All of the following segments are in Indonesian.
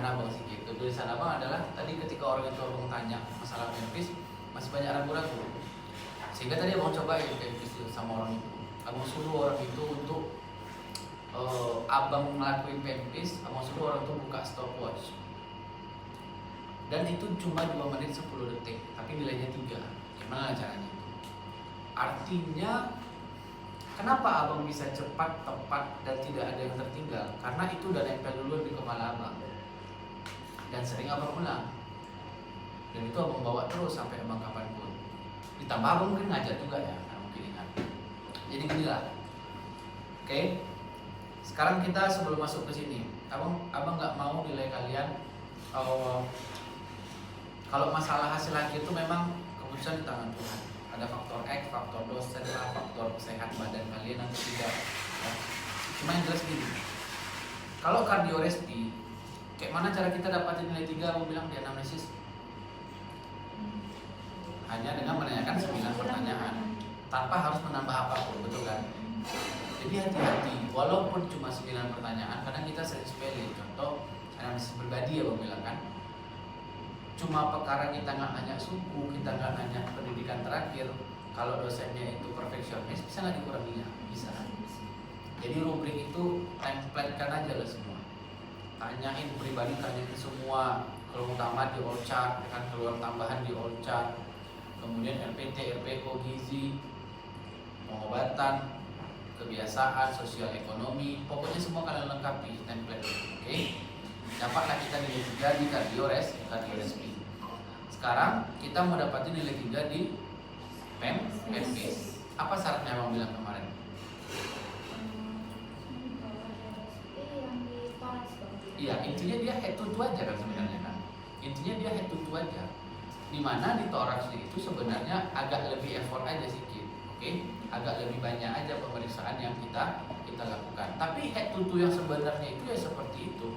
tulisan abang sedikit. Tulisan abang adalah tadi ketika orang itu abang tanya masalah pempis masih banyak ragu-ragu, sehingga tadi abang cobain pempis sama orang itu. Abang suruh orang itu untuk abang ngelakuin pempis, abang suruh orang itu buka stopwatch. Dan itu cuma 2 menit 10 detik, tapi nilainya 3. Gimana caranya itu? Artinya kenapa abang bisa cepat, tepat, dan tidak ada yang tertinggal? Karena itu udah nempel dulu di kepala abang. Dan sering abang ulang. Dan itu abang bawa terus sampai abang kapanpun. Ditambah abang mungkin ngajar juga ya, mungkin ingat. Jadi ginilah. Oke. Sekarang kita sebelum masuk ke sini, abang nggak mau nilai kalian. Kalau masalah hasil akhir itu memang keputusan di tangan Tuhan. Ada faktor X, faktor dosen, faktor sehat badan kalian atau tidak. Ya. Cuma yang jelas gini. Kalau kardioresti, kayak mana cara kita dapatin nilai 3? Abang bilang di anamnesis. Hanya dengan menanyakan 9 pertanyaan tanpa harus menambah apapun, betul kan? Jadi hati-hati, walaupun cuma 9 pertanyaan, kadang kita sering sepele. Contoh, anamnesis pribadi ya Bang bilang kan. Cuma perkara kita nggak nanya suku, kita nggak nanya pendidikan terakhir. Kalau dosennya itu perfeksionis, bisa nggak dikuranginya? Bisa. Jadi rubrik itu template-kan aja lah semua. Tanyain pribadi, tanyain semua. Kalau utama di all chart, kan keluar tambahan di all chart. Kemudian RPT, RPO, gizi, pengobatan, kebiasaan, sosial ekonomi, pokoknya semua kalian lengkapi template. Oke? Dapatlah kita nilai 3 di kardioresti. Sekarang kita mau dapatin nilai 3 di pempis. Apa syaratnya Bang bilang kemarin? Iya, intinya dia head to toe aja kan sebenarnya kan. Intinya dia head to toe aja. Dimana di toraks itu sebenarnya agak lebih effort aja sedikit. Oke? Agak lebih banyak aja pemeriksaan yang kita lakukan. Tapi head to toe yang sebenarnya itu ya seperti itu.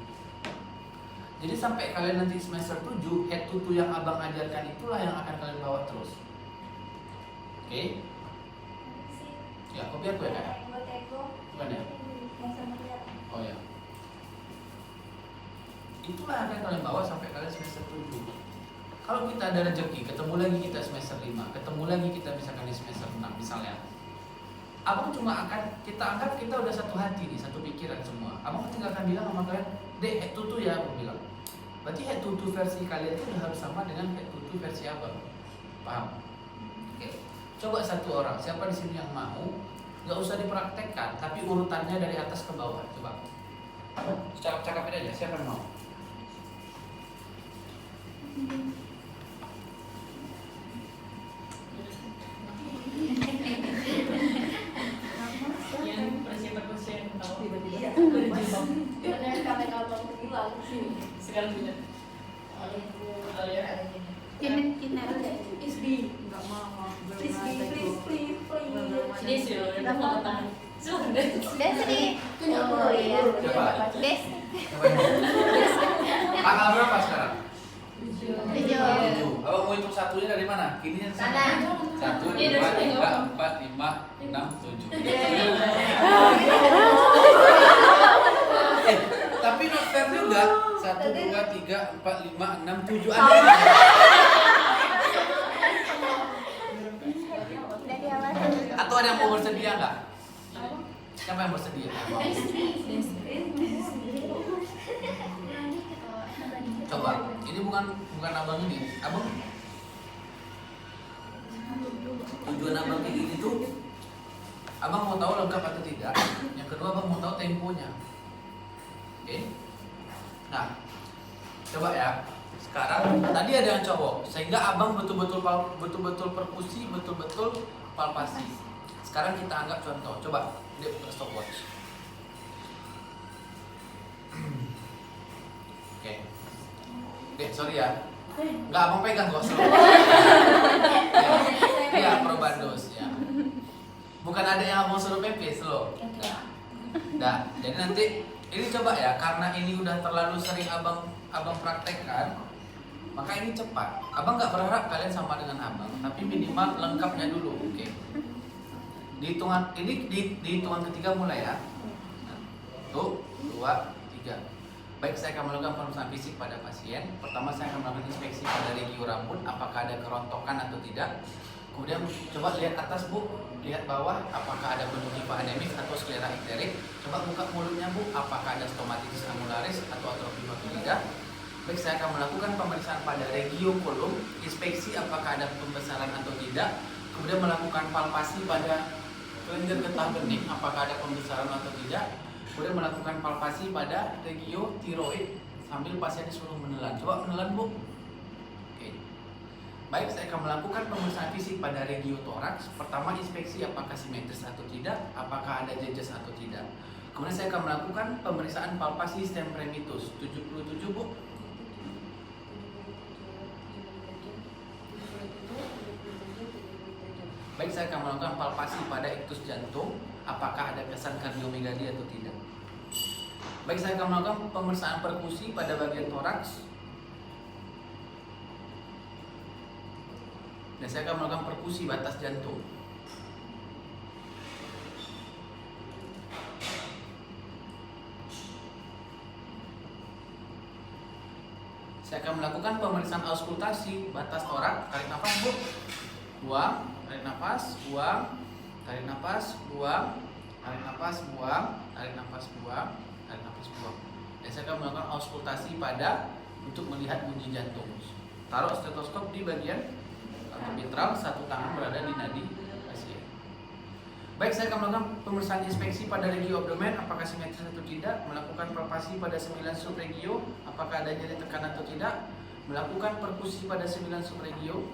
Jadi sampai kalian nanti semester 7, head to toe yang abang ajarkan itulah yang akan kalian bawa terus. Oke? Ya, kopi aku ya kak? Bukan ya? Oh ya. Itulah yang akan kalian bawa sampai kalian semester 7. Kalau kita ada rezeki, ketemu lagi kita semester 5, ketemu lagi kita misalkan di semester 6 misalnya. Abang cuma akan, kita anggap kita udah satu hati nih, satu pikiran semua. Abang tinggal akan bilang sama kalian, dek head to toe ya, abang bilang. Berarti head to toe versi kalian itu udah harus sama dengan head to toe versi abang. Paham? Oke. Coba satu orang, siapa di sini yang mau, nggak usah dipraktekkan, tapi urutannya dari atas ke bawah. Coba. Cakap-cakapin aja, siapa yang mau? Sekarang punya. Tanggal berapa sekarang? 7. Abang mau hitung satunya dari mana? Kirinya di sana. 1, 2, 3, 4, 5, 6, 7. Tapi not fair juga. 1, 2, 3, 4, 5, 6, 7 ada. Atau ada yang mau bersedia nggak? Siapa yang bersedia? Coba, ini bukan abang ini. Abang tujuan abang kayak gini tuh, abang mau tahu lengkap atau tidak. Yang kedua, abang mau tahu temponya. Oke? Nah, coba ya. Sekarang tadi ada yang cowok, sehingga abang betul-betul perkusi, betul-betul palpasi. Sekarang kita anggap contoh. Coba, dia buka stopwatch. Oke. Dek, sorry ya. Enggak, abang pegang kok slow. Iya, probandos ya. Bukan ada yang abang suruh pempis slow. Nah, jadi nanti ini coba ya, karena ini udah terlalu sering abang praktekkan, maka ini cepat. Abang nggak berharap kalian sama dengan abang, tapi minimal lengkapnya dulu, oke? Di hitungan ketiga mulai ya. 1, 2, 3. Baik, saya akan melakukan pemeriksaan fisik pada pasien. Pertama saya akan melakukan inspeksi pada regio rambut, apakah ada kerontokan atau tidak. Kemudian coba lihat atas Bu, lihat bawah, apakah ada konjungtiva anemis atau sklera ikterik. Coba buka mulutnya Bu, apakah ada stomatitis angularis atau atrofi papilida. Baik, saya akan melakukan pemeriksaan pada regio kolum, inspeksi apakah ada pembesaran atau tidak. Kemudian melakukan palpasi pada kelenjar getah bening, apakah ada pembesaran atau tidak. Kemudian melakukan palpasi pada regio tiroid sambil pasien disuruh menelan. Coba menelan Bu. Oke. Baik, saya akan melakukan pemeriksaan fisik pada regio toraks. Pertama, inspeksi apakah simetris atau tidak, apakah ada jejes atau tidak. Kemudian saya akan melakukan pemeriksaan palpasi stem premitus 77 Bu. Baik, saya akan melakukan palpasi pada iktus jantung, apakah ada kesan kardiomegali atau tidak. Baik, saya akan melakukan pemeriksaan perkusi pada bagian toraks. Dan saya akan melakukan perkusi batas jantung. Saya akan melakukan pemeriksaan auskultasi batas torak. Tarik nafas Bu. Buang, tarik nafas, buang, tarik nafas, buang, tarik nafas, buang, tarik nafas, buang, tarik nafas, buang. Dan saya akan melakukan auskultasi pada untuk melihat bunyi jantung. Taruh stetoskop di bagian mitral, satu tangan berada di nadi pasien. Baik, saya akan melakukan pemeriksaan inspeksi pada regio abdomen, apakah simetris atau tidak. Melakukan palpasi pada 9 subregio, apakah ada nyeri tekan atau tidak. Melakukan perkusi pada 9 subregio.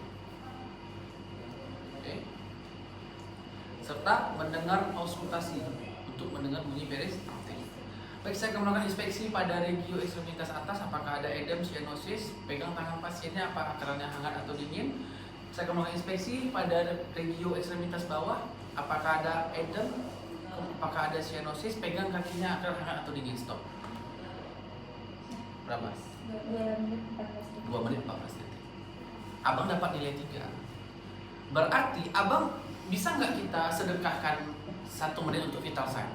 Oke. Serta mendengar auskultasi untuk mendengar bunyi peristaltik. Baik, saya akan melakukan inspeksi pada regio ekstremitas atas, apakah ada edem, cyanosis. Pegang tangan pasiennya, apakah kerannya hangat atau dingin. Saya akan melakukan inspeksi pada regio ekstremitas bawah, apakah ada edem, apakah ada cyanosis. Pegang kakinya, akan hangat atau dingin. Stop. Berapa? 2 menit 14 detik. Abang dapat nilai 3. Berarti abang bisa nggak kita sedekahkan 1 menit untuk vital sign?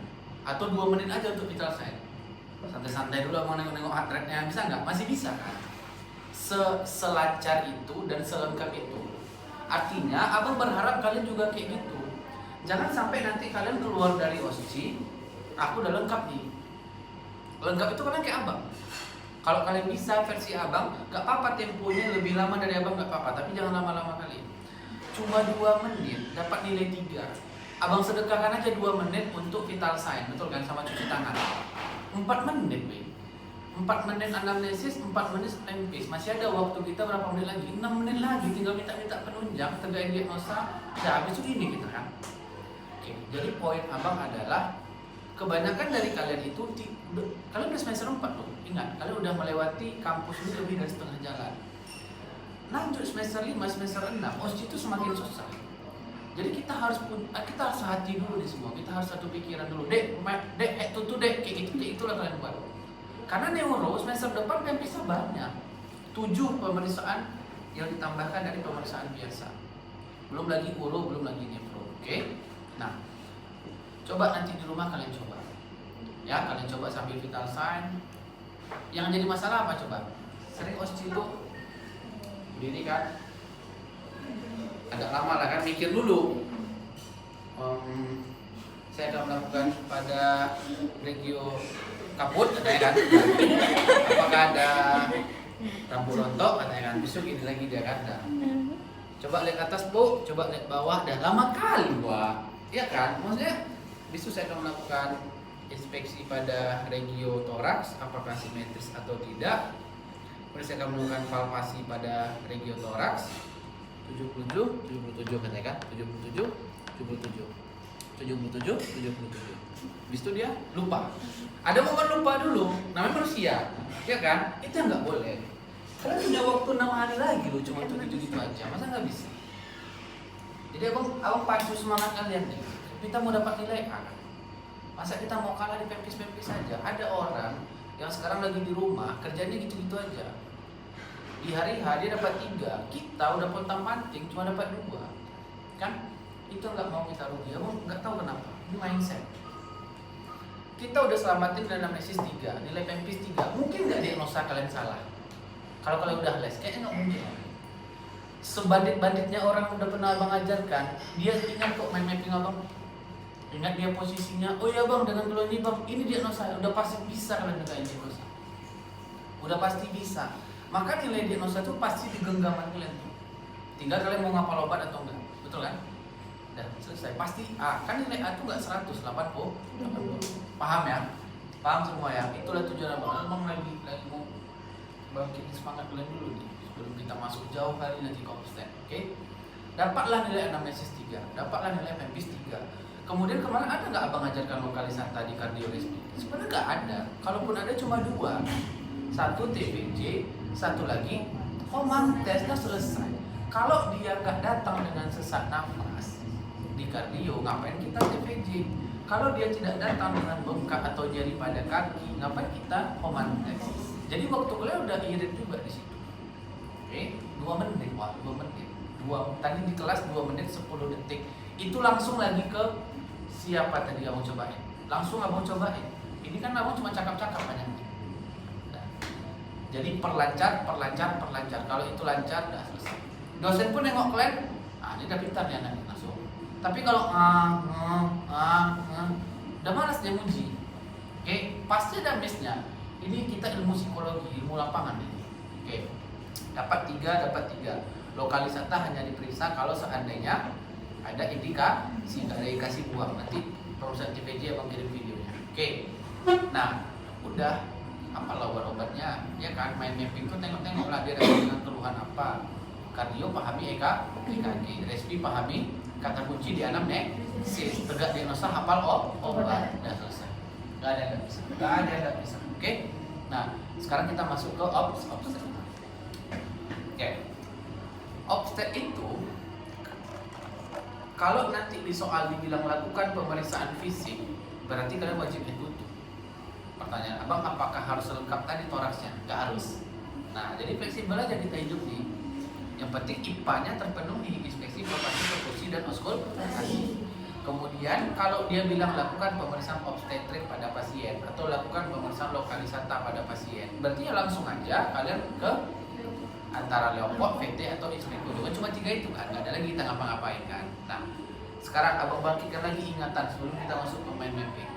Atau 2 menit aja untuk vital sign? Santai-santai dulu abang nengok-nengok heart rate-nya, bisa nggak? Masih bisa kan? Selancar itu dan selengkap itu. Artinya abang berharap kalian juga kayak gitu. Jangan sampai nanti kalian keluar dari OSCE, aku udah lengkap nih. Lengkap itu kalian kayak abang. Kalau kalian bisa versi abang, gak apa-apa temponya lebih lama dari abang, gak apa-apa. Tapi jangan lama-lama kali. Cuma 2 menit dapat nilai 3. Abang sedekahkan aja 2 menit untuk vital sign, betul kan, sama cuci tangan. 4 menit, weh. 4 menit anamnesis, 4 menit empis. Masih ada waktu kita berapa menit lagi? 6 menit lagi, tinggal minta penunjang, tegak diagnosa, udah habis ini kita kan. Oke, jadi poin abang adalah kebanyakan dari kalian itu kalian udah semester 4 loh. Ingat, kalian udah melewati kampus ini lebih dari setengah jalan. Lanjut semester 5, semester 6, OSCE itu semakin susah. Jadi kita harus hati dulu di semua. Kita harus satu pikiran dulu. Dek, tutu dek, kayak itulah kalian buat. Karena neuro semester depan pempisah banyak. 7 pemeriksaan yang ditambahkan dari pemeriksaan biasa. Belum lagi uro, belum lagi nefro. Oke? Nah, coba nanti di rumah kalian coba. Ya, kalian coba sambil vital sign. Yang jadi masalah apa coba? Sering OSCE itu berdiri kan? Agak lama lah kan, mikir dulu. Saya akan melakukan pada regio kaput, katanya kan. Apakah ada rambut rontok, katanya kan. Besok ini lagi dia kan. Nah. Coba lihat atas Bu, coba lihat bawah. Dan lama kali Wah. Iya kan? Maksudnya besok saya akan melakukan inspeksi pada regio toraks, apakah simetris atau tidak. Kemudian saya akan melakukan palpasi pada regio toraks. 77 katanya kan? 77. Habis itu dia lupa. Ada momen lupa dulu, namanya manusia, ya kan? Itu yang nggak boleh. Kalian punya waktu 6 hari lagi loh, cuma untuk gitu aja, masa nggak bisa? Jadi abang pacu semangat kalian nih. Kita mau dapat nilai A. Masa kita mau kalah di pempis saja? Ada orang yang sekarang lagi di rumah, kerjanya gitu-gitu aja. Di hari dia dapat 3, kita udah pontang-panting cuma dapat 2, kan? Itu nggak mau kita rugi, abang nggak tahu kenapa. Ini mindset. kita udah selamatin nilai anamnesis 3, nilai pempis 3. Mungkin nggak diagnosa kalian salah? Kalau kalian udah les, kayaknya nggak mungkin. Sebandit-banditnya orang udah pernah abang ajarkan, dia ingat kok mind mapping abang. Ingat dia posisinya, oh iya bang, dengan keluhan ini bang, ini diagnosa, udah pasti bisa kalian dengan diagnosa. Udah pasti bisa. Maka nilai diagnosa itu pasti di genggaman kalian tuh. Tinggal kalian mau ngapal obat atau enggak, betul kan? Dan selesai. Pasti A, kan nilai A itu enggak 100, 80. Paham ya? Paham semua ya? Itulah tujuan abang. Abang lagi mau bangkitin semangat kalian dulu nih sebelum kita masuk jauh kali nanti ke obstet. Oke? Dapatlah nilai anamnesis 3, dapatlah nilai pempis 3. Kemudian kemarin ada nggak abang ajarkan lokalisata di kardiorespi? Sebenarnya nggak ada. Kalaupun ada cuma 2. Satu TVJ, satu lagi Homan tesnya selesai. Kalau dia nggak datang dengan sesak nafas di kardio, ngapain kita TVJ? Kalau dia tidak datang dengan bengkak atau nyeri pada kaki, ngapain kita Homan tes? Jadi waktu kuliah udah irit juga di situ. Oke, 2 menit, wah 2 menit. Tadi di kelas 2 menit 10 detik. Itu langsung lagi ke siapa tadi abang cobain? Langsung abang cobain. Ini kan abang cuma cakap-cakap banyak. Jadi perlancar. Kalau itu lancar, udah selesai. Dosen pun nengok kalian, ini udah pintar ya anak langsung. Tapi kalau udah malas dia muji. Oke, pasti ada miss-nya. Ini kita ilmu psikologi, ilmu lapangan ini. Oke, dapat 3. Lokalisata hanya diperiksa kalau seandainya ada indikasi, nggak ada indikasi buang. Nanti perusahaan TVJ abang kirim videonya. Oke, nah udah apa obat-obatnya, ya kan? Main mapping tuh tengok-tengok lah dia dengan keluhan apa. Kardio pahami EKG, respi pahami kata kunci di anamnesis, tegak diagnosa hafal obat, udah selesai. Gak ada yang bisa. Oke? Nah, sekarang kita masuk ke obstet. Oke. Obstet itu kalau nanti di soal dibilang lakukan pemeriksaan fisik, berarti kalian wajib itu. Pertanyaan abang, apakah harus lengkap tadi toraksnya? Nggak harus. Nah, jadi fleksibel aja kita hidup nih. Yang penting IPA-nya terpenuhi, inspeksi, palpasi, perkusi, dan auskultasi. Kemudian kalau dia bilang lakukan pemeriksaan obstetrik pada pasien atau lakukan pemeriksaan lokalisata pada pasien, berarti ya langsung aja kalian ke antara Leopold, VT atau inspektur. Cuma 3 itu kan, nggak ada lagi kita ngapa-ngapain kan. Nah, sekarang abang bangkitkan lagi ingatan sebelum kita masuk ke mind mapping.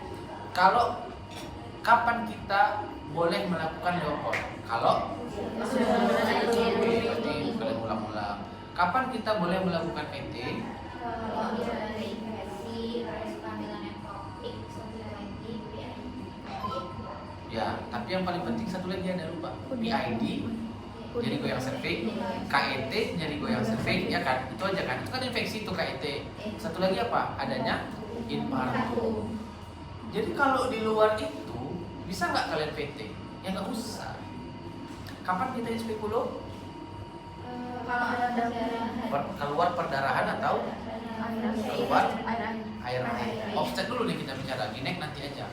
Kalau kapan kita boleh melakukan Leopold? Kalau berarti kalian ulang-ulang. Kapan kita boleh melakukan PT? Ya, tapi yang paling penting satu lagi ada lupa. PID, jadi goyang cervix, KET, jadi goyang cervix, ya kan? Itu aja kan? Itu kan infeksi itu KET. Satu lagi apa? Adanya infarto. Jadi kalau di luar itu bisa nggak kalian PT? Ya nggak usah. Kapan kita inspekulo? Kalau ada Keluar perdarahan atau keluar air. Offset dulu nih kita bicara. Ginek nanti aja.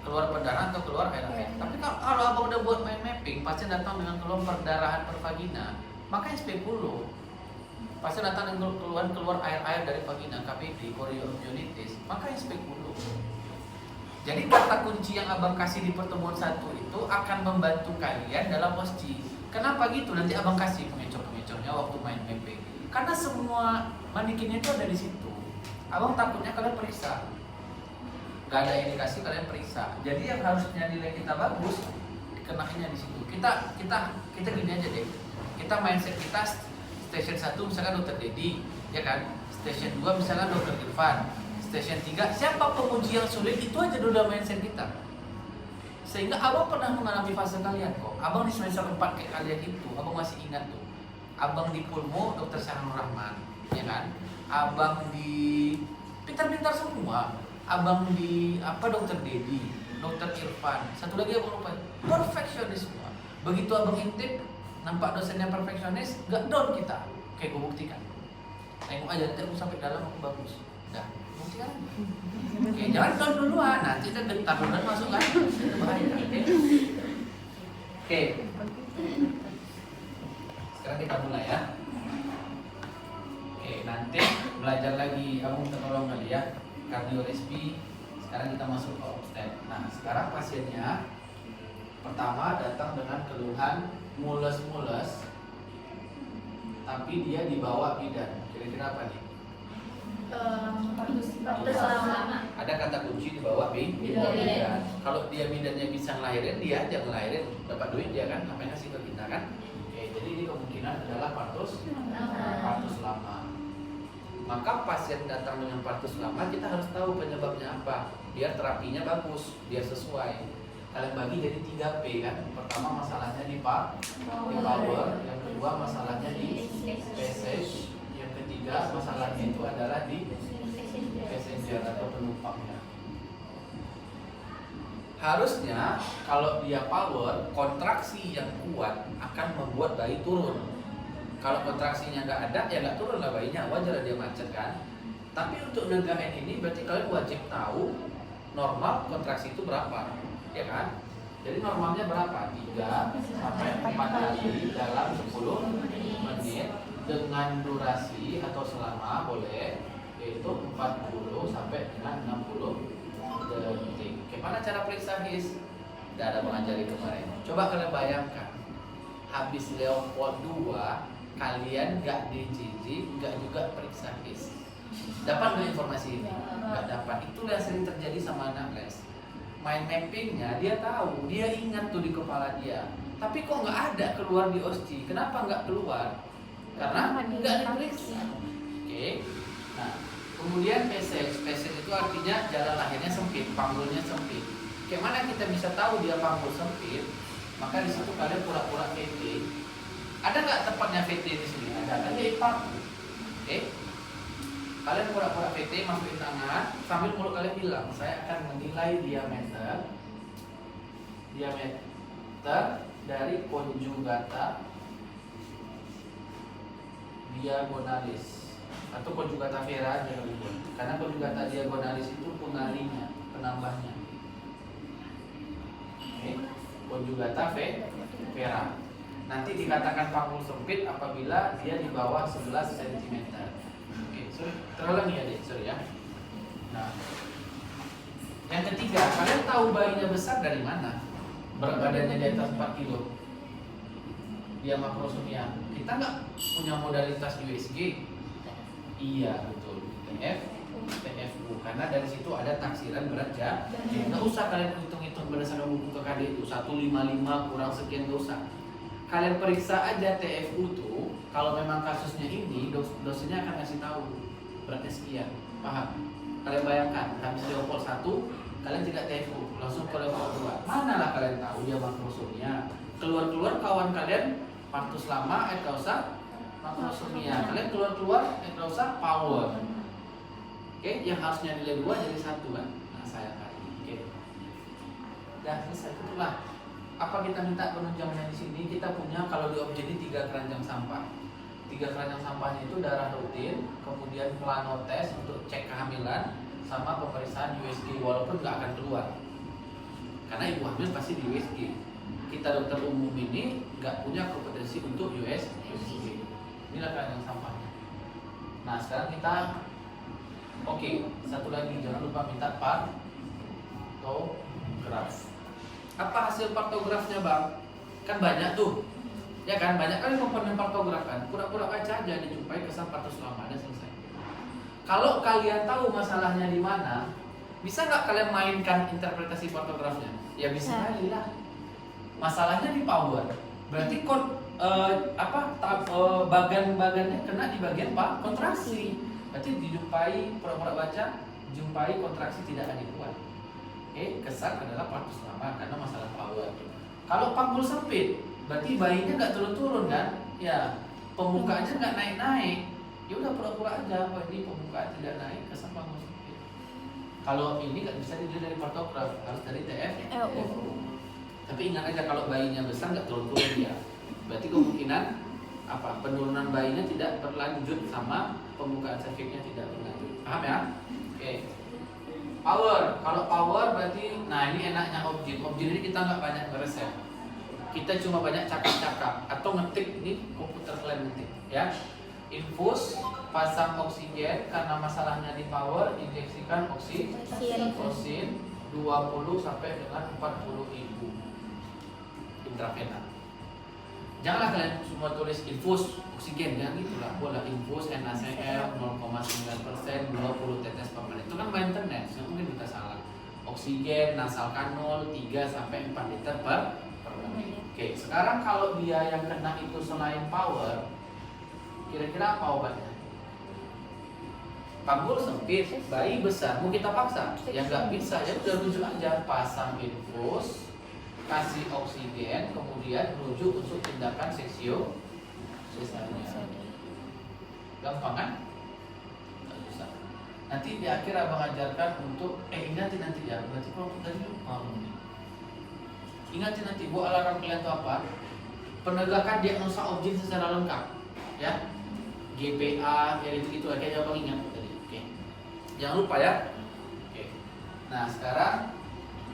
Keluar perdarahan atau keluar air. Tapi kalau abang udah buat mind mapping, pasti datang dengan keluar perdarahan per vagina. Maka inspekulo. Pasti datang dengan keluar air dari vagina, KPD, chorioamnionitis. Maka inspekulo. Jadi kata kunci yang abang kasih di pertemuan 1 itu akan membantu kalian dalam posisi. Kenapa gitu? Nanti abang kasih pengecor-pengecornya waktu main mapping. Karena semua manikinnya itu ada di situ. Abang takutnya kalian periksa, gak ada indikasi kalian periksa. Jadi yang harusnya nilai kita bagus, dikenainnya di situ. Kita gini aja deh. Kita mindset kita station 1 misalkan Dr. Dedi, ya kan? Station 2 misalkan Dr. Irfan. Station 3, siapa penguji yang sulit itu aja dulu mindset kita. Sehingga abang pernah mengalami fase kalian kok. Abang di semester 4 kayak kalian itu, abang masih ingat tuh. Abang di Pulmo, Dr. Syahrul Rahman, ya kan? Abang di pintar-pintar semua. Abang di Dr. Dedi, Dr. Irfan. Satu lagi abang lupa, perfeksionis semua. Begitu abang intip, nampak dosennya perfeksionis, gak down kita. Oke, gue buktikan. Tengok aja, nanti aku sampai dalam aku bagus. Dah. Oke, jangan down duluan, nanti kita gentar duluan masuk kan, itu bahaya. Oke. Sekarang kita mulai ya. Oke, nanti belajar lagi, kamu minta tolong kali ya. Kardiorespi Sekarang kita masuk ke obstet. Nah, sekarang pasiennya pertama datang dengan keluhan mules-mules, tapi dia dibawa bidan. Kira-kira apa nih? Partus lama. Ada kata kunci dibawa bidan. Kalau dia bidannya bisa ngelahirin, dia aja ngelahirin, dapat duit dia kan, ngapain ngasih ke kita kan? Oke, jadi ini kemungkinan adalah partus lama. Maka pasien datang dengan partus lama, kita harus tahu penyebabnya apa, biar terapinya bagus, biar sesuai. Kalian bagi jadi 3P kan. Pertama masalahnya di power, yang kedua masalahnya di passage, yang ketiga masalahnya itu adalah di passenger atau penumpangnya. Harusnya kalau dia power, kontraksi yang kuat akan membuat bayi turun. Kalau kontraksinya nggak ada, ya nggak turun lah bayinya, wajar dia macet kan. Tapi untuk negain ini berarti kalian wajib tahu normal kontraksi itu berapa, ya kan? Jadi normalnya berapa? 3 sampai 4 kali dalam 10 menit dengan durasi atau selama boleh yaitu 40 sampai dengan 60 detik. Gimana cara periksa HIS? Tidak ada mengajari kemarin. Coba kalian bayangkan, habis Leopold 2 kalian nggak DJJ, nggak juga periksa HIS. Dapat nggak informasi ini? Nggak dapat. Itulah yang sering terjadi sama anak les. Mind mappingnya dia tahu, dia ingat tuh di kepala dia. Tapi kok nggak ada keluar di OSCE? Kenapa nggak keluar? Karena nggak diperiksa. Oke. Nah, kemudian passage itu artinya jalan lahirnya sempit, panggulnya sempit. Gimana kita bisa tahu dia panggul sempit? Maka di situ kalian pura-pura VT. Ada nggak tepatnya VT di sini? Ada, kan jadi paku. Oke. Kalian pura-pura VT, masukin tangan, sambil mulut kalian bilang, saya akan menilai diameter dari konjugata diagonalis atau konjugata vera aja lebih. Karena konjugata diagonalis itu pengalinya, penambahnya. Oke. Konjugata vera. Nanti dikatakan panggul sempit apabila dia di bawah 11 cm. Oke, terulangi ya deh, sorry ya. Nah, yang ketiga, kalian tahu bayinya besar dari mana? Berat badannya di atas 4 kilo. Dia makrosomia. Kita nggak punya modalitas USG. Iya, betul. TFU. Karena dari situ ada taksiran berat ya. Nggak usah kalian hitung-hitung berdasarkan buku KKD itu 155 kurang sekian, nggak usah. Kalian periksa aja TFU tuh, kalau memang kasusnya ini, dosennya akan kasih tahu beratnya sekian, paham? Kalian bayangkan, habis Leopold 1, kalian tidak TFU, langsung ke Leopold 2. Manalah kalian tahu dia makrosomia. Keluar-keluar kawan kalian partus lama, causa makrosomia. Kalian keluar-keluar causa power. Oke, yang harusnya nilai 2 jadi 1 kan? Nah, saya kali. Oke. Dah selesai, itulah. Apa kita minta penunjangnya di sini? Kita punya kalau di objek ini 3 keranjang sampah. 3 keranjang sampahnya itu darah rutin, kemudian planotes untuk cek kehamilan, sama pemeriksaan USG walaupun nggak akan keluar. Karena ibu hamil pasti di USG. Kita dokter umum ini nggak punya kompetensi untuk USG. Inilah keranjang sampahnya. Nah sekarang kita, oke, satu lagi jangan lupa minta partograf. Apa hasil partografnya bang? Kan banyak tuh, ya kan banyak kali komponen partograf kan. Pura-pura baca aja, dijumpai kesan partus lama, dan selesai. Kalau kalian tahu masalahnya di mana, bisa nggak kalian mainkan interpretasi partografnya? Ya bisa kali lah. Masalahnya di power, berarti bagan-bagannya kena di bagian kontraksi. Berarti dijumpai pura-pura baca, jumpai kontraksi tidak adekuat. Oke, kesan adalah partus lama karena masalah power. Kalau panggul sempit, berarti bayinya nggak turun-turun kan? Ya, pembukaannya nggak naik-naik. Ya udah pura-pura aja, oh ini pembukaan tidak naik, kesan panggul sempit. Kalau ini nggak bisa dilihat dari partograf, harus dari TFU. Tapi ingat aja kalau bayinya besar nggak turun-turun dia. Berarti kemungkinan penurunan bayinya tidak berlanjut sama pembukaan cerviknya tidak berlanjut. Paham ya? Oke. Power, kalau power berarti, nah ini enaknya objek ini kita nggak banyak ngeresep, kita cuma banyak cakap-cakap atau ngetik, ini komputer kalian ngetik ya. infus, pasang oksigen karena masalahnya di power, injeksikan oksin 20 sampai dengan 40 ribu intravena. Janganlah kalian semua tulis infus oksigen, jangan gitulah. Boleh infus NaCl 0,9%, 20 tetes per menit. Itu kan maintenance, mungkin kita salah. Oksigen nasal kanul 3 sampai 4 liter per menit. Oke, sekarang kalau dia yang kena itu selain power, kira-kira apa obatnya? Panggul sempit, bayi besar, mau kita paksa? Ya nggak bisa, ya udah rujuk aja, pasang infus, kasih oksigen, kemudian rujuk untuk tindakan sesarnya. Gampang kan? Nggak susah. Nanti di akhir abang ajarkan untuk, ingatin nanti ya, berarti kalau tadi lupa nih. Ingatin nanti, buat alarm kalian itu apa? Penegakan diagnosa objek secara lengkap, ya. GPA, ya gitu-gitu lah, kayaknya abang ingat tadi. Oke. Jangan lupa ya. Oke. Nah sekarang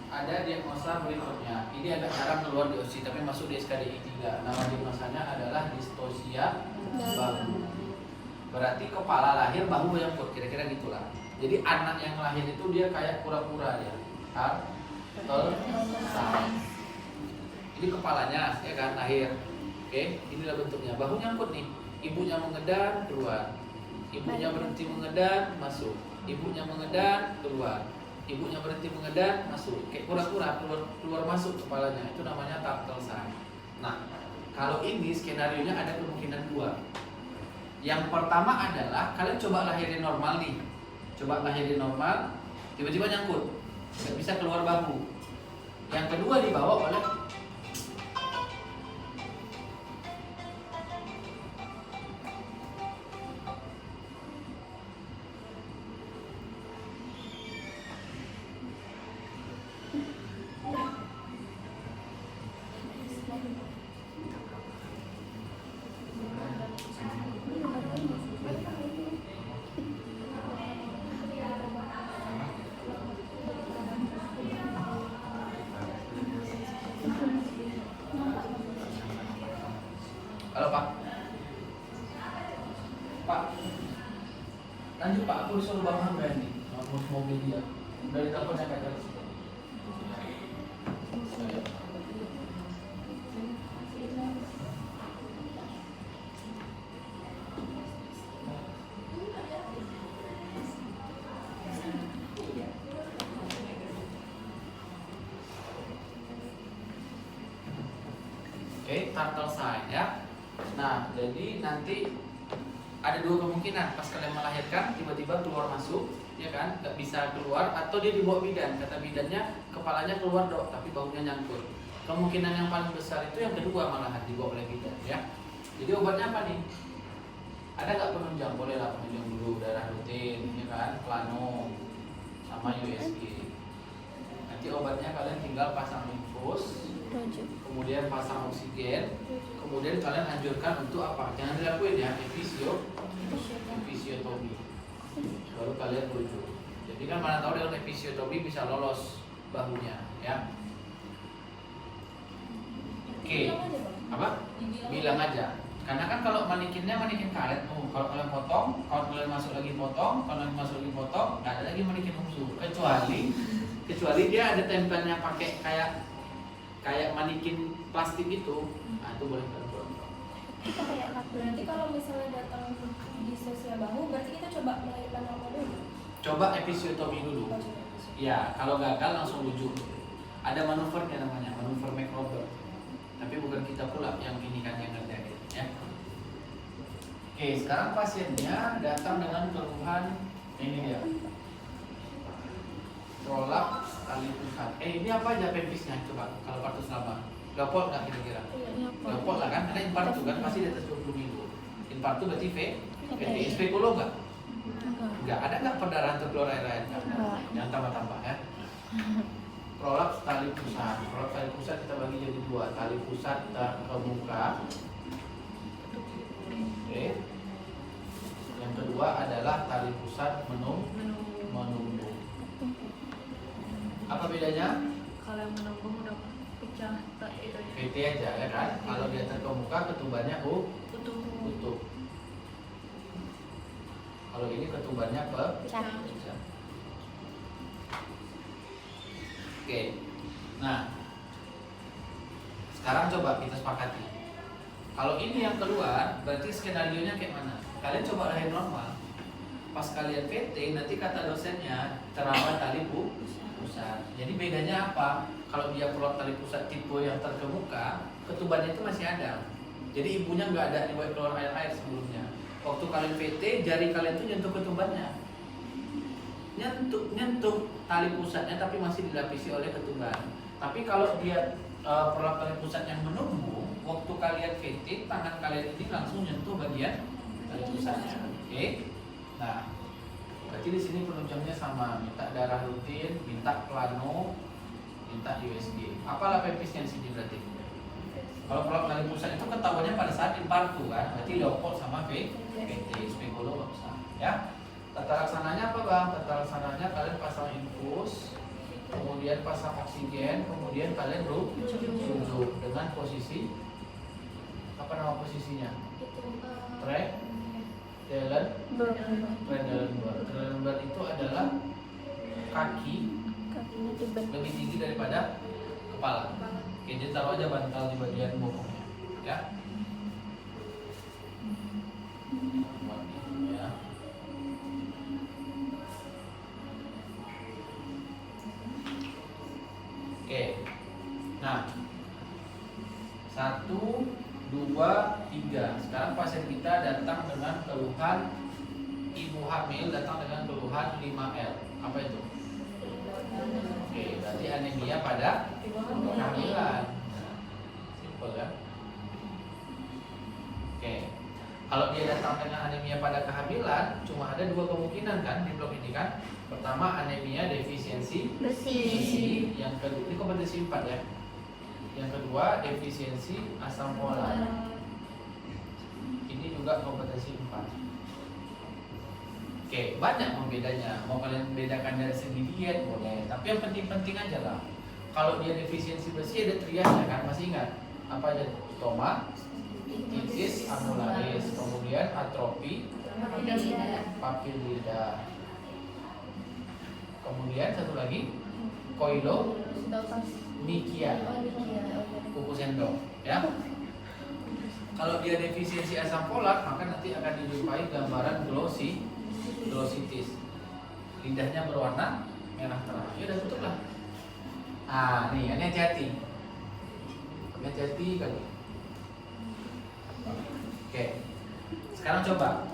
ada diagnosa berikutnya. Ini agak jarang keluar di OSI, tapi masuk di SKDI 3. Nama diagnosanya adalah distosia bahu. Berarti kepala lahir, bahu menyangkut, kira-kira gitulah. Jadi anak yang lahir itu dia kayak kura-kura dia. Ini kepalanya, ya kan, lahir. Oke, inilah bentuknya. Bahu nyangkut nih. Ibunya mengedan, keluar. Ibunya berhenti mengedan, masuk. Ibunya mengedan, keluar. Ibunya berhenti mengedan, masuk. Kayak kura-kura, keluar masuk kepalanya. Itu namanya turtle sign. Nah, kalau ini skenario-nya ada kemungkinan dua. Yang pertama adalah kalian coba lahirin normal nih. Coba lahirin normal, tiba-tiba nyangkut. Nggak bisa keluar bahu. Yang kedua dibawa oleh halo Pak. Pak, lanjut Pak, aku disuruh Bang Hangga nih, mobil dia. Dari teleponnya Kak Charles. Oke, turtle sign ya. Nah, jadi nanti ada dua kemungkinan. Pas kalian melahirkan, tiba-tiba keluar masuk, ya kan? Gak bisa keluar, atau dia dibawa bidan. Kata bidannya, kepalanya keluar dok, tapi baunya nyangkut. Kemungkinan yang paling besar itu yang kedua malahan dibawa oleh bidan, ya. Jadi obatnya apa nih? Ada nggak penunjang? Boleh lah penunjang dulu, darah rutin, ya kan? Plano, sama USG. Nanti obatnya kalian tinggal pasang infus, kemudian pasang oksigen, kemudian kalian anjurkan untuk apa? Jangan dilakuin ya, episiotomi. Baru kalian rujuk. Jadi kan mana tahu dengan episiotomi bisa lolos bahunya, ya. Oke, apa? Bilang aja. Karena kan kalau manikinnya manikin karet tuh, kalau kalian potong, kalau kalian masuk lagi potong, kalau kalian masuk lagi potong, nggak ada lagi manikin khusus. Kecuali dia ada tempelnya pakai kayak manikin plastik itu, nah itu boleh kalian potong. Kita kayak berarti kalau misalnya datang di sosial bahu, berarti kita coba melahirkan normal dulu. Coba episiotomi dulu. Ya, kalau gagal langsung rujuk. Ada manuvernya namanya, manuver McRobert. Tapi bukan kita pula yang ini kan yang ngerjain, ya. Oke, sekarang pasiennya datang dengan keluhan ini dia. Prolaps tali pusat. Ini apa aja pempisnya coba kalau partus lama? Leopold nggak kira-kira? Leopold lah kan, karena infartu kan pasti di atas 20 minggu. Infartu berarti VT. Spekulo nggak? Nggak. Ada nggak perdarahan terkeluar air-air? Jangan tambah-tambah ya. Prolaps tali pusat. Prolaps tali pusat kita bagi jadi dua. Tali pusat terkemuka. Oke. Yang kedua adalah tali pusat menunggu. Apa bedanya? Kalau yang menunggu udah pecah itu ya. PT aja ya kan. Kalau dia terkemuka ketubannya utuh. Kalau ini ketumbarnya Pecah. pecah. Oke. Nah, sekarang coba kita sepakati. Kalau ini yang keluar, berarti skenarionya kayak mana? Kalian coba lahir normal. Pas kalian VT, nanti kata dosennya terawat tali pusat. Jadi bedanya apa? Kalau dia plot tali pusat tipe yang terkemuka, ketumbarnya itu masih ada. Jadi ibunya nggak ada dibuat keluar air sebelumnya. Waktu kalian VT, jari kalian tuh nyentuh ketumbarnya. Nyentuh tali pusatnya, tapi masih dilapisi oleh ketumbar. Tapi kalau dia plot tali pusat yang menumbuh, waktu kalian VT, tangan kalian ini langsung nyentuh bagian tali pusatnya. Oke? Nah, berarti di sini penunjangnya sama, minta darah rutin, minta plano, minta USG. Apalah pepisnya di sini berarti? Kalau plot tali pusat itu ketahuannya pada saat infartu kan, berarti Leopold sama VT, Spigolo nggak usah, ya. Tata laksananya apa bang? Tata laksananya kalian pasang infus, kemudian pasang oksigen, kemudian kalian rujuk dengan posisi apa nama posisinya? Track jalan ber itu adalah Kakinya tibet. lebih tinggi daripada kepala. Oke, jadi taruh aja bantal di bagian bokongnya, ya. Ya. Oke, nah 1, 2, 3. Sekarang pasien kita datang dengan keluhan ibu hamil, datang dengan keluhan 5L. Apa itu? Oke, berarti anemia pada kehamilan. Simpel kan? Oke, kalau dia datang dengan anemia pada kehamilan, cuma ada 2 kemungkinan kan di blok ini kan. Pertama anemia defisiensi Besi. yang kedua ini kompetensi 4 ya. Yang kedua defisiensi asam folat. Ini juga kompetensi 4. Oke, banyak membedanya. Mau kalian bedakan dari segi diet boleh, tapi yang penting-penting aja lah. Kalau dia defisiensi besi ada triasnya kan, masih ingat? Apa aja? Stomatitis, amularis, kemudian atrofi papilida. Kemudian satu lagi koilomikia, kuku sendok, ya. Kalau dia defisiensi asam folat, maka nanti akan dijumpai gambaran glossitis. Lidahnya berwarna merah terang. Ya udah tutup lah. Nah, nih, ini hati-hati. Hati-hati kali. Oke. Sekarang coba.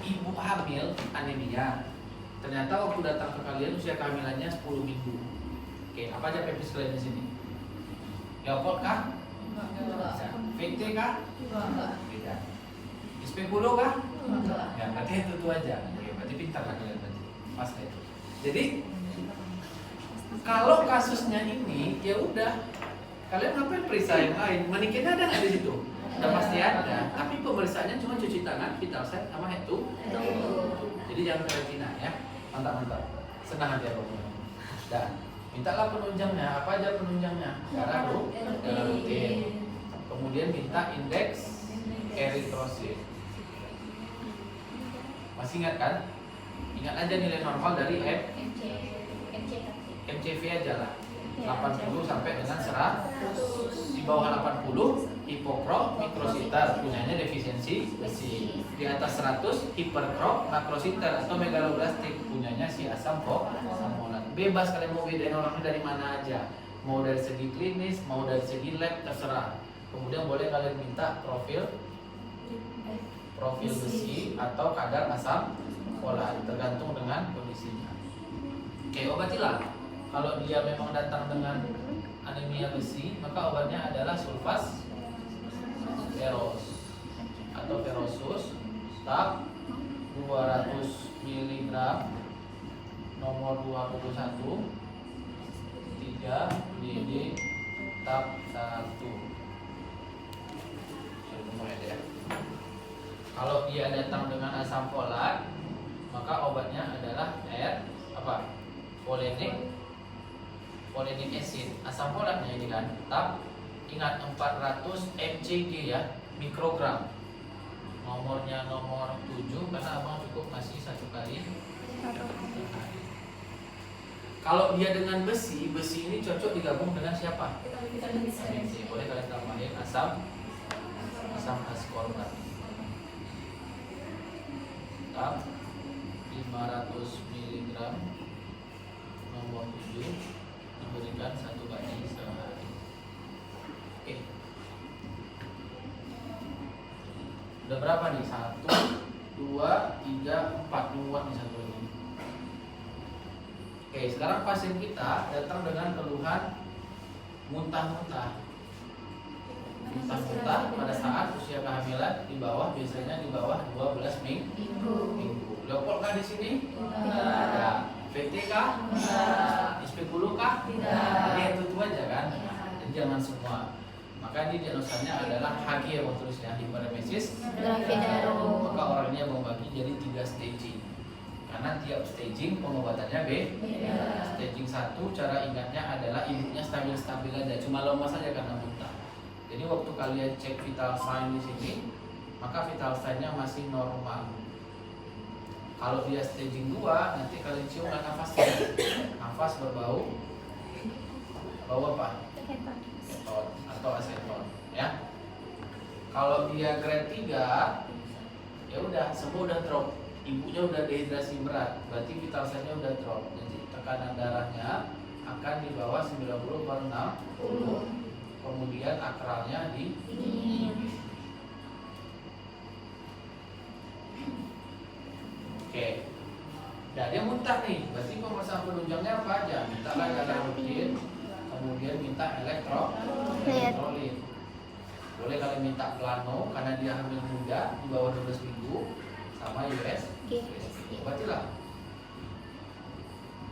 Ibu hamil anemia. Ternyata waktu datang ke kalian usia kehamilannya 10 minggu. Oke, apa aja pepis kalian di sini? Leopold kah? VT kah? Beda. Spigolo kah? Ya, berarti itu aja. Oke, berarti pintar lah kalian berarti. Pas lah itu. Jadi kalau kasusnya ini, ya udah. Kalian ngapain periksa yang lain? Manikinnya ada nggak di situ? Udah pasti ada. Tapi pemeriksaannya cuma cuci tangan, vital sign, sama itu. Jadi jangan karantina ya. Mantap. Senang aja pokoknya. Dan mintalah penunjangnya. Apa aja penunjangnya? Darah rutin. Kemudian minta indeks eritrosit. Masih ingat kan? Ingat aja nilai normal dari MCV aja lah. 80 sampai dengan 100. Di bawah 80 hipokro mikrositer, punyanya defisiensi besi. Di atas 100 hiperkro makrositer atau megaloblastik, punyanya si asam folat. Bebas kalian mau bedain orangnya dari mana aja. Mau dari segi klinis, mau dari segi lab, terserah. Kemudian boleh kalian minta profil besi atau kadar asam folat, tergantung dengan kondisinya. Oke, obatilah. Kalau dia memang datang dengan anemia besi, maka obatnya adalah sulfas feros atau ferosus tab 200 mg nomor 21 3 dd tab 1. Kalau dia datang dengan asam folat, maka obatnya adalah Folinic acid, asam folatnya ini kan. Tab, ingat 400 mcg ya, mikrogram. Nomornya nomor 7 karena abang cukup ngasih 1 kali sehari. Kalau dia dengan besi, besi ini cocok digabung dengan siapa? Vitamin B. Boleh kalian tambahin asam askorbat. Tetap 500 mg nomor 7 diberikan 1 kali sehari. Oke. Udah berapa nih? 1, 2, 3, 4. Muat nih satu lagi. Oke, sekarang pasien kita datang dengan keluhan muntah-muntah. Muntah-muntah pada saat usia kehamilan biasanya di bawah 12 minggu. Leopold kah di sini? Tidak ada. VT kah? Tidak. Ispekulu kah? Tidak. Itu aja kan? Jadi jangan semua. Maka ini diagnosanya adalah HG yang tulisnya hiperemesis gravidarum. Maka orangnya membagi jadi 3 staging. Karena tiap staging pengobatannya beda. Staging 1 cara ingatnya adalah ibunya stabil-stabil aja, cuma lemas saja karena muntah. Jadi waktu kalian cek vital sign di sini, maka vital sign-nya masih normal. Kalau dia staging 2, nanti kalian cium nafasnya. Nafas berbau apa? Keton atau aseton, ya. Kalau dia grade 3, ya udah semua udah drop. Ibunya udah dehidrasi berat, berarti vital sign-nya udah drop. Jadi tekanan darahnya akan di bawah 90/60. Kemudian akralnya di Oke. Nah, dia muntah nih. Berarti pemeriksaan penunjangnya apa aja? Minta darah rutin, kemudian minta elektrolit. Boleh kalian minta plano karena dia hamil muda di bawah 12 minggu sama USG. Obatilah.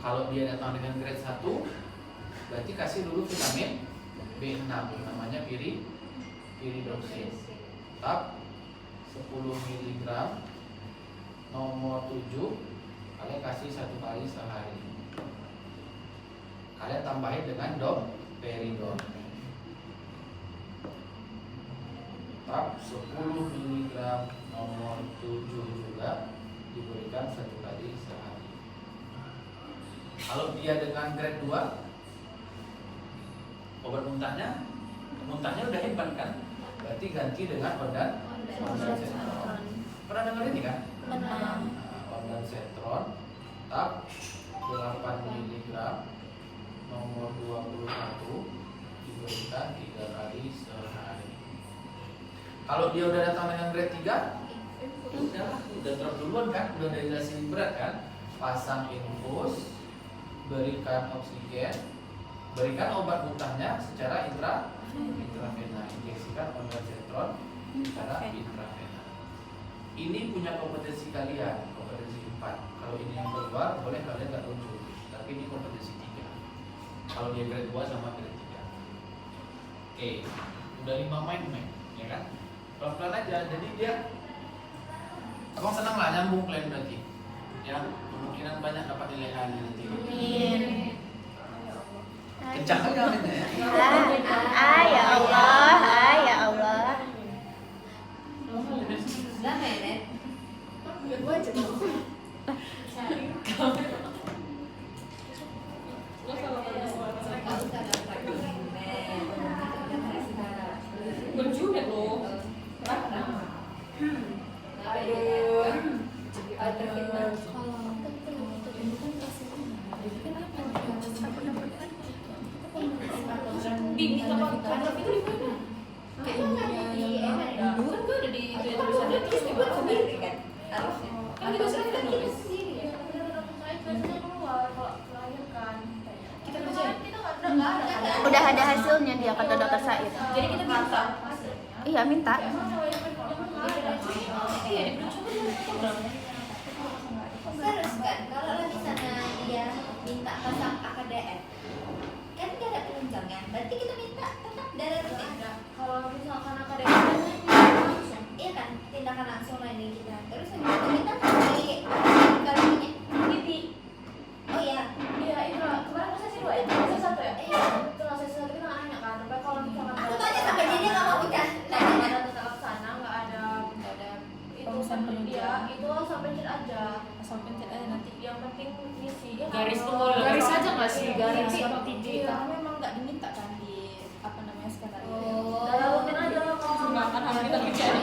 Kalau dia datang dengan grade 1, berarti kasih dulu vitamin B6 namanya piridoksin. Tetap 10 mg nomor 7 kalian kasih 1 kali sehari. Kalian tambahin dengan domperidon. Tetap 10 mg nomor 7 juga diberikan 1 kali sehari. Kalau dia dengan grade 2, obat muntahnya udah hebat kan? Berarti ganti dengan ondansetron. Pernah dengar ini kan? Pernah. Ondansetron tetap 8 mg nomor 21 diberikan 3 kali sehari. Kalau dia udah datang dengan grade 3, udah drop duluan kan? Udah dehidrasi berat kan? Pasang infus, berikan oksigen, berikan obat muntahnya secara intravena, injeksikan ondansetron secara intravena. Ini punya kompetensi kalian, kompetensi 4. Kalau ini yang keluar, boleh kalian nggak rujuk. Tapi ini kompetensi 3. Kalau dia grade 2 sama grade 3. Oke, udah 5 main, ya kan? Pelan-pelan aja, jadi dia abang senang lah nyambung kalian berarti. Ya, kemungkinan banyak dapat nilai A nanti. Kencang aja aminnya ya. Ya Allah, ya Allah. Berjudet loh. Di tempat kantor itu di mana? Dulu kan gue ada di tulisannya terus dibuat sendiri kan? Harusnya. Kan kita sering kan nulis. Kita kerjain. Udah ada hasilnya dia kata dokter Said. Jadi kita minta. Iya minta. Iya, coba. Terus kan kalau misalnya dia minta pasang AKDF kan nggak ada penunjangnya, berarti kita minta tetap darah rutin. Kalau misalkan akademik langsung. Iya kan, tindakan langsung lah ini kita. Terus habis itu kita dari kalorinya Pipi. oh iya Iya, itu kemarin kan sesi 2 ya? Sesi 1 ya? Iya. Itu lah sesi 1 kita nggak nanya kan, tapi kalau misalkan aku tanya sampai jadi nggak mau udah nggak ada tetap sana, nggak ada asal pencet aja nanti yang penting misi ya Garis kan? penggolan. Garis aja nggak sih? Garis Iya, sama titik. iya, karena memang nggak diminta kan di apa namanya skenario. Oh. Dalam rutin aja kalau makan harus kita kerjain